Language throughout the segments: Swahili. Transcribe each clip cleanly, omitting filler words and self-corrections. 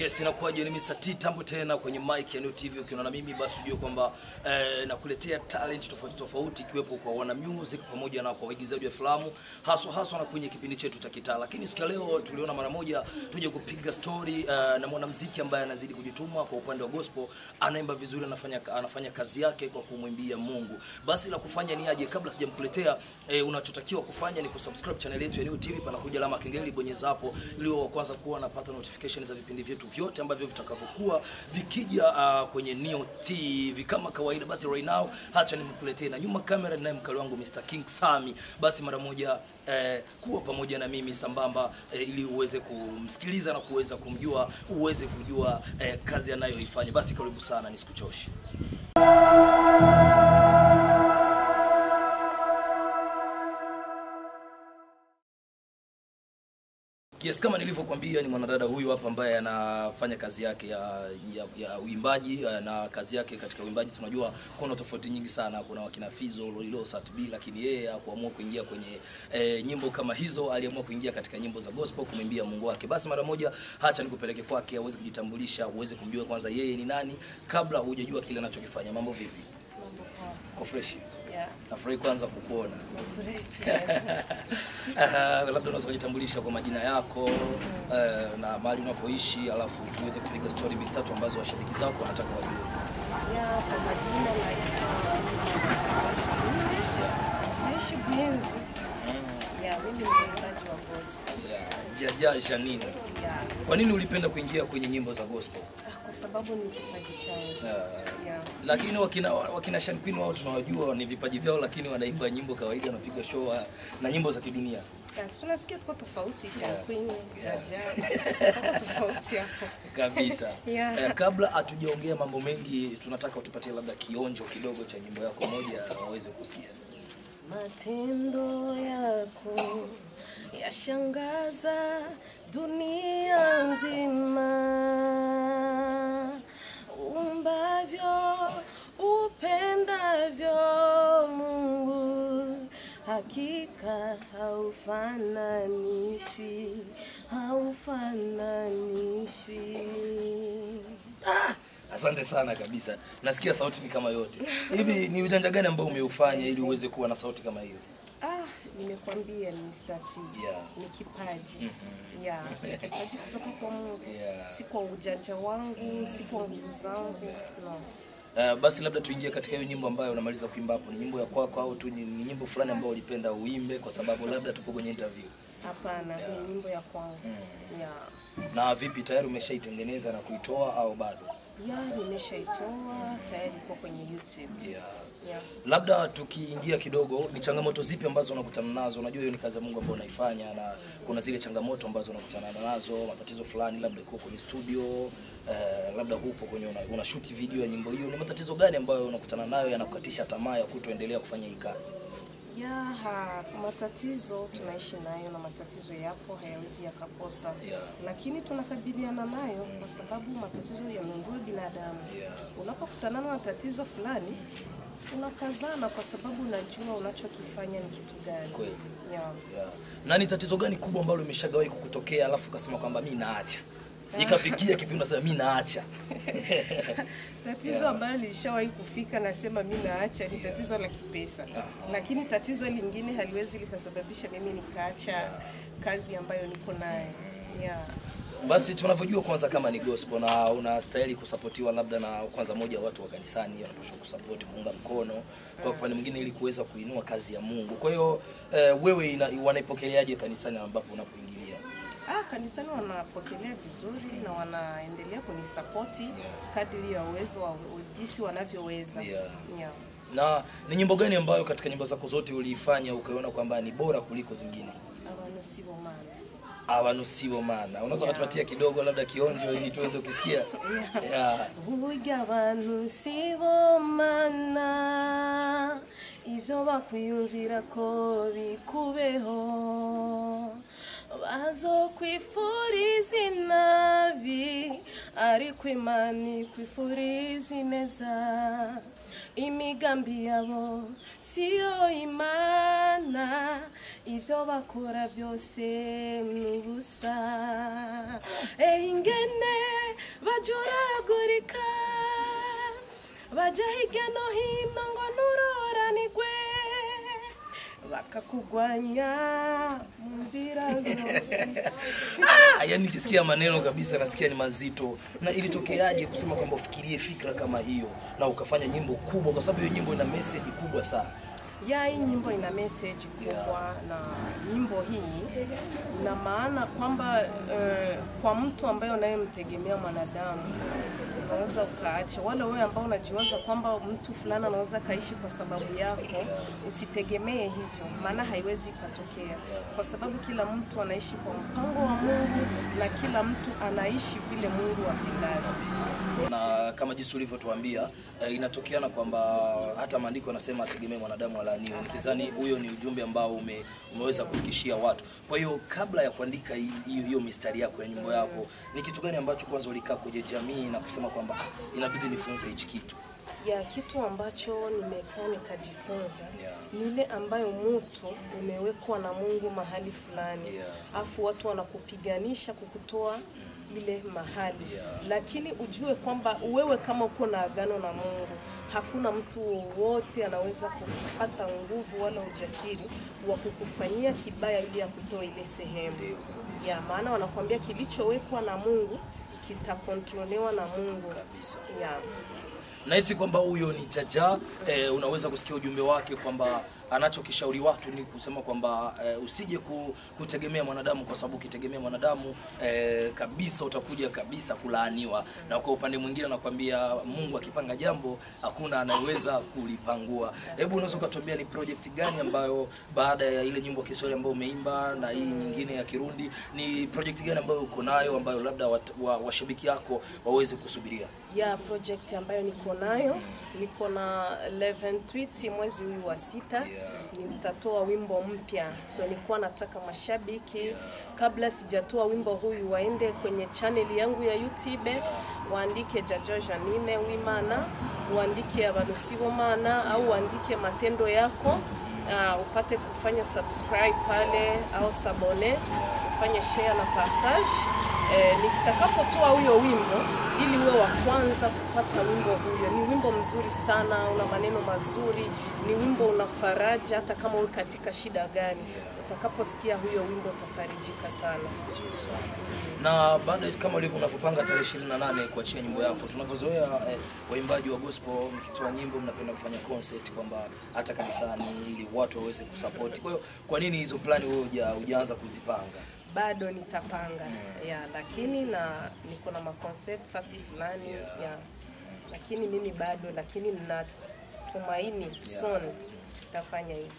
Yes, inakuwaje ni Mr. T Tambo tena kwenye mic ya New TV. Ukiona na mimi basi ujue kwamba nakuletea talent tofauti ikiwepo kwa wana music pamoja na kwa waigizaji wa filamu haswa na kwenye kipindi chetu cha kitaa. Lakini siku leo tuliona mara moja tuje kupiga story na mwanamuziki ambaye anazidi kujituma kwa upande wa gospel, anaimba vizuri, anafanya kazi yake kwa kumwimbia Mungu. Basi la kufanya ni aje, kabla sijamkuletea unachotakiwa kufanya ni kusubscribe channel yetu ya New TV, panakuja alama kengele, bonyeza hapo ili wa kwanza kuwa napata notifications za vipindi vyetu vyote ambavyo vitakavyokuwa vikija kwenye Niyo TV kama kawaida. Basi right now acha nimkuletee na nyuma kamera ninaye mkali wangu Mr. King Sami. Basi mara moja kuwa pamoja na mimi sambamba ili uweze kumsikiliza na kuweza kumjua, uweze kujua kazi anayoifanya. Basi karibu sana, nisikuchoshi. Yes, kama nilivyokuambia ni mwanadada huyu hapa ambaye anafanya kazi yake ya uimbaji, na kazi yake katika uimbaji tunajua kuna tofauti nyingi sana. Kuna wakina Fizo, Lolilo, Satbi, lakini yeye hakuamua kuingia kwenye nyimbo kama hizo, aliamua kuingia katika nyimbo za gospel kumwimbia Mungu wake. Basi mara moja acha nikupeleke kwake aweze kujitambulisha, uweze kumjua kwanza yeye ni nani kabla hujajua kile anachokifanya. Mambo vipi? Mambo poa. Uko fresh? Yeah. Nafurahi kwanza kukuona. Labda unaweza kujitambulisha kwa majina yako na mahali unapoishi, alafu tuweze kupiga story mbili tatu ambazo washabiki zako wanataka wajue. Yeah, kwa majina naishi Buyenzi. Yeah, mimi ni mwimbaji wa gospel. Yeah, jaja Jeanine. Yeah. Kwa nini ulipenda kuingia kwenye nyimbo za gospel? Kwa sababu ni kipaji changu. Yeah. Lakini wakina Shan Queen wao tunawajua ni vipaji vyao, lakini wanaimba nyimbo kawaida, wanapiga show na nyimbo za kidunia. Tunasikia tuko tofauti, Shan Queen, jaja. Tuko tofauti hapo. Kabisa. Yeah. Kabla hatujaongea mambo mengi, tunataka utupatie labda kionjo kidogo cha nyimbo yako moja waweze kusikia. Matendo yako yashangaza dunia nzima, umbavyo upendavyo Mungu, hakika haufananishwi. Asante sana kabisa. Nasikia sauti ni kama yote. Hivi ni ujanja gani ambao umeufanya ili uweze kuwa na sauti kama hiyo? Nimekwambia ni Mr. T. Yeah. Ni kipaji. Yeah, kipaji kutoka kwa Mungu. Yeah. Si kwa ujanja wangu, si kwa nguvu zangu. No. Basi labda tuingie katika hiyo nyimbo ambayo unamaliza kuimba hapo. Ni nyimbo ya kwako au tu ni nyimbo fulani ambayo ulipenda uimbe kwa sababu labda tupo kwenye interview? Hapana, ni nyimbo ya kwangu. Yeah. Na vipi, tayari umeshaitengeneza na kuitoa au bado? Yeah, nimeshaitoa, tayari iko kwenye YouTube. Yeah. Yeah. Labda tukiingia kidogo, ni changamoto zipi ambazo unakutana nazo? Unajua hiyo ni kazi ya Mungu ambayo unaifanya, na kuna zile changamoto ambazo unakutana nazo, matatizo fulani, labda uko kwenye studio, labda huko kwenye una shoot video ya nyimbo hiyo. Ni matatizo gani ambayo unakutana nayo yanakukatisha tamaa ya kutoendelea kufanya hii kazi? Matatizo tunaishi nayo na matatizo yapo, hayawezi yakakosa. Yeah. Lakini tunakabiliana nayo kwa sababu matatizo yanaongoza binadamu. Yeah. Unapokutana na matatizo fulani, unakazana kwa sababu unajua unachokifanya ni kitu gani. Kweli. Yeah. Yeah. Na ni tatizo gani kubwa ambalo limeshagawahi kukutokea alafu ukasema kwamba mimi naacha? Ikafikia kipindi unasema mimi naacha. Tatizo ambalo lishawahi kufika nasema mimi naacha ni tatizo la kipesa. Lakini tatizo lingine haliwezi likasababisha mimi nikaacha kazi ambayo niko nayo. Yeah. Basi tunavyojua kwanza kama ni gospel na unastahili kusapotiwa labda na kwanza moja watu wa kanisani wanapaswa kusupport, kuunga mkono kwa upande mwingine ili kuweza kuinua kazi ya Mungu. Kwa hiyo wewe wanaipokeleaje kanisani ambapo unapoingilia? Kanisani wanapokelea vizuri na wanaendelea kunisapoti kadri ya uwezo wa jinsi wanavyoweza. Yeah. Yeah. Na ni nyimbo gani ambayo katika nyimbo zako zote uliifanya ukaona kwamba ni bora kuliko zingine? Uwimana. Unaweza kutupatia kidogo labda kionjo ili tuweze ukisikia? Yeah. Ivyo bakwiyumvira ko bikubeho, bazo kwifuriza inabi ariko imana kwifuriza ineza imigambi yabo siyo imana ivyo bakora byose nubusa ingene bajuragurika baja hirya no hino ngo nuroranigwe wakakugwanya muzira zose. Yani nikisikia maneno kabisa nasikia ni mazito. Na ilitokeaje kusema kwamba ufikirie fikra kama hiyo na ukafanya nyimbo kubwa, kwa sababu hiyo nyimbo ina message kubwa sana? Hii nyimbo ina message kubwa, na nyimbo hii ina maana kwamba kwa mtu ambaye unayemtegemea mwanadamu unaweza ukaacha, wala wewe ambao unajiwaza kwamba mtu fulani anaweza kaishi kwa sababu yako, usitegemee hivyo, maana haiwezi katokea, kwa sababu kila mtu anaishi kwa mpango wa Mungu na kila mtu anaishi vile Mungu apendavyo. Na kama jinsi ulivyotuambia, inatokeana kwamba hata maandiko yanasema ategemee mwanadamu alaaniwe. Nikizani huyo ni ujumbe ambao umeweza kufikishia watu. Kwa hiyo kabla ya kuandika hiyo mistari yako ya nyimbo yako, ni kitu gani ambacho kwanza ulikaa kwenye jamii na kusema kwamba inabidi nifunze hichi kitu? Kitu ambacho nimekaa nikajifunza ni ile ambayo mtu umewekwa na Mungu mahali fulani, afu watu wanakupiganisha kukutoa ile mahali, lakini ujue kwamba wewe kama uko na agano na Mungu, hakuna mtu wote anaweza kupata nguvu wala ujasiri wa kukufanyia kibaya ili akutoe ile sehemu. Maana wanakuambia kilichowekwa na Mungu kitakontrolewa na Mungu kabisa. Nahisi kwamba huyo ni Jaja. Unaweza kusikia ujumbe wake kwamba anachokishauri watu ni kusema kwamba usije kutegemea mwanadamu, kwa sababu ukitegemea mwanadamu kabisa utakuja kabisa kulaaniwa. Na kwa upande mwingine anakuambia Mungu akipanga jambo hakuna anayeweza kulipangua. Hebu unaweza kutuambia ni project gani ambayo baada ya ile nyimbo ya Kiswahili ambayo umeimba na hii nyingine ya Kirundi, ni project gani ambayo uko nayo ambayo labda washabiki yako waweze kusubiria? Project ambayo niko nayo, niko na 11 tweet mwezi huu wa 6. Nitatoa wimbo mpya. So nilikuwa nataka mashabiki kabla sijatoa wimbo huyu waende kwenye channel yangu ya YouTube, waandike jaja Jeanine Uwimana, waandike Uwimana au waandike matendo yako, upate kufanya subscribe pale au sabone, ufanye share na partage. Nitakapotoa huyo wimbo, ili uwe wa kwanza kupata wimbo huyo. Ni wimbo mzuri sana, una maneno mazuri, ni wimbo una faraja hata kama uko katika shida gani. Utakaposikia huyo wimbo utafarijika sana. Na baada kama unavyopanga tarehe 28 kuachia nyimbo yako, tunavyozoea waimbaji wa gospel mkitoa nyimbo mnapenda kufanya concert kwamba hata kanisani ili watu waweze kusupport. Kwa hiyo kwa nini hizo plani wewe hujaanza kuzipanga? Bado nitapanga lakini niko na maconcept fasi fulani lakini mimi bado, lakini ninatumaini soon nitafanya hivyo.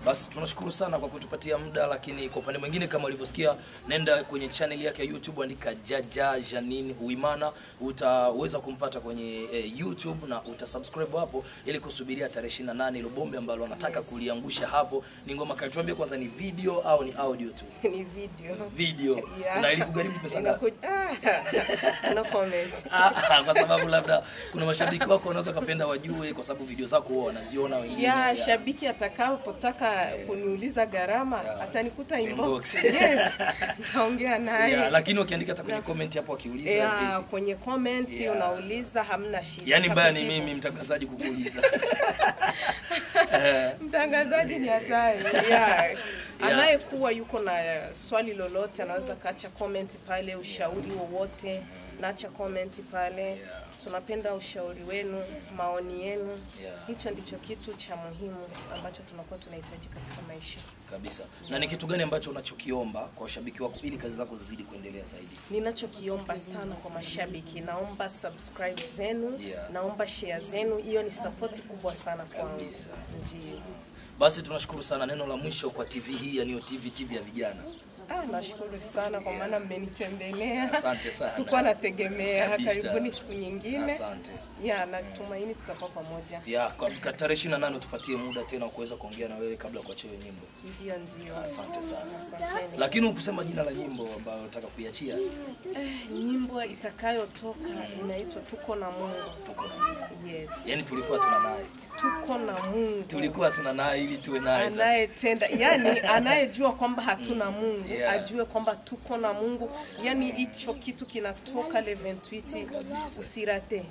Basi tunashukuru sana kwa kutupatia muda, lakini kwa upande mwingine kama ulivyosikia, nenda kwenye channel yake ya YouTube, andika Jaja Jeanine Uwimana, utaweza kumpata kwenye YouTube na utasubscribe hapo ili kusubiria tarehe 28 ile bombe ambalo anataka kuliangusha hapo. Ni ngoma katuambia kwanza ni video au ni audio tu? Ni video. Na ilikugharimu pesa ngapi? No comment. Kwa sababu labda kuna mashabiki wako wanaweza kupenda wajue, kwa sababu video zako wao wanaziona wengine. Shabiki atakapotaka kuniuliza gharama atanikuta inbox. Nitaongea naye. Lakini ukiandika hata kwenye comment hapo akiuliza kwenye comment unauliza, hamna shida. Yani baya ni mimi mtangazaji kukuuliza. Mtangazaji ni hatari. Anayekuwa yuko na swali lolote anaweza kaacha comment pale, ushauri wowote naacha comment pale. Tunapenda ushauri wenu, maoni yenu. Hicho ndicho kitu cha muhimu ambacho tunakuwa tunahitaji katika maisha kabisa. Na ni kitu gani ambacho unachokiomba kwa washabiki wako ili kazi zako zizidi kuendelea zaidi? Ninachokiomba sana kwa mashabiki, naomba subscribe zenu, naomba share zenu. Hiyo ni support kubwa sana kwangu. Ndio. Basi tunashukuru sana. Neno la mwisho kwa TV hii ya Niyo TV ya vijana. Nashukuru sana kwa maana mmenitembelea. Asante sana. Sikuwa nategemea. Karibuni siku nyingine. Asante. Natumaini tutakuwa pamoja. Kwa tarehe 28 tupatie muda tena kuweza kuongea na wewe kabla kuachia nyimbo. Ndio. Asante sana. Asanteni. Lakini ukusema jina la nyimbo ambayo unataka kuiachia? Nyimbo itakayotoka inaitwa Tuko na Mungu. Tuko na Mungu. Yes. Yaani tulikuwa tuna naye. Tuko na Mungu. Tulikuwa tuna naye ili tuwe naye sasa. Anayetenda, yani anayejua kwamba hatuna Mungu, ajue kwamba tuko na Mungu. Yani hicho kitu kinatoka le 28 usirate.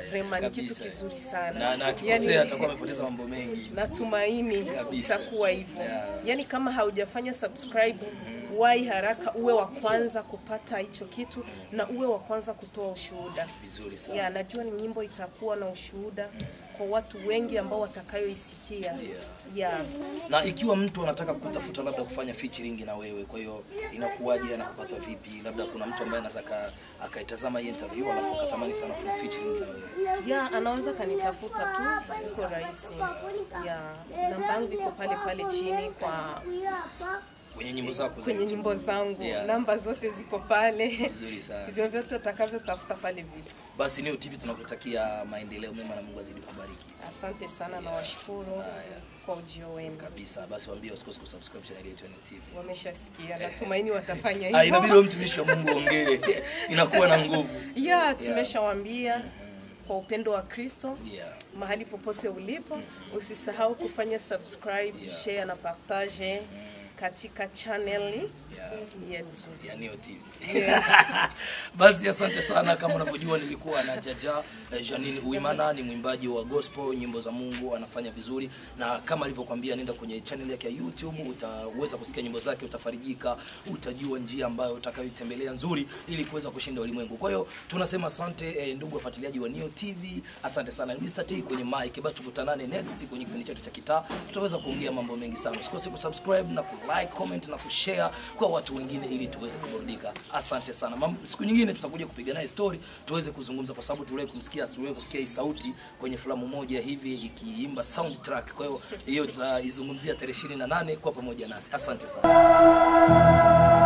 Vraiment ni kitu kizuri sana. Na akikosea atakuwa amepoteza mambo mengi. Natumaini itakuwa hivyo. Yani kama haujafanya subscribe, wahi haraka uwe wa kwanza kupata hicho kitu na uwe wa kwanza kutoa ushuhuda. Vizuri sana. Najua ni nyimbo itakuwa na ushuhuda kwa watu wengi ambao watakayoisikia. Na ikiwa mtu anataka kutafuta labda kufanya featuring na wewe, kwa hiyo inakuwaje, anakupata vipi? Labda kuna mtu ambaye anaweza akaitazama hii interview alafu akatamani sana kufanya featuring na wewe. Anaweza kanitafuta tu, iko rahisi. Namba yangu iko pale chini kwenye nyimbo zako. Kwenye nyimbo zangu. Namba zote ziko pale. Vizuri sana. Vyovyote utakavyotafuta pale vile. Basi Niyo TV tunakutakia maendeleo mema na Mungu azidi kubariki. Asante sana na washukuru kwa ujio wenu. Kabisa. Basi waambie usikose kusubscribe channel yetu ya Niyo TV. Wameshasikia. Natumaini watafanya hivyo. Inabidi wewe mtumishi wa Mungu ongee. Inakuwa na nguvu. Tumeshawaambia kwa upendo wa Kristo. Mahali popote ulipo, usisahau kufanya subscribe, share na partage katika channel yetu ya Niyo TV. Basi asante sana. Kama unavyojua nilikuwa na jaja Jeanine Uwimana, ni mwimbaji wa gospel, nyimbo za Mungu, anafanya vizuri, na kama alivyokuambia nenda kwenye channel yake ya YouTube, utaweza kusikia nyimbo zake, utafarijika, utajua njia ambayo utakayotembelea nzuri ili kuweza kushinda ulimwengu. Kwa hiyo tunasema asante ndugu wafuatiliaji wa Niyo TV, asante sana. Mr. T kwenye mic. Basi tukutanane next kwenye kipindi chetu cha kitaa, tutaweza kuongea mambo mengi sana. Usikose kusubscribe na like, comment na kushare kwa watu wengine ili tuweze kuburudika. Asante sana. Siku nyingine tutakuja kupiga naye story, tuweze kuzungumza kwa sababu tuliwahi kusikia hii sauti kwenye filamu moja hivi ikiimba soundtrack. Kwa hiyo tutaizungumzia tarehe 28 kwa pamoja nasi. Asante sana.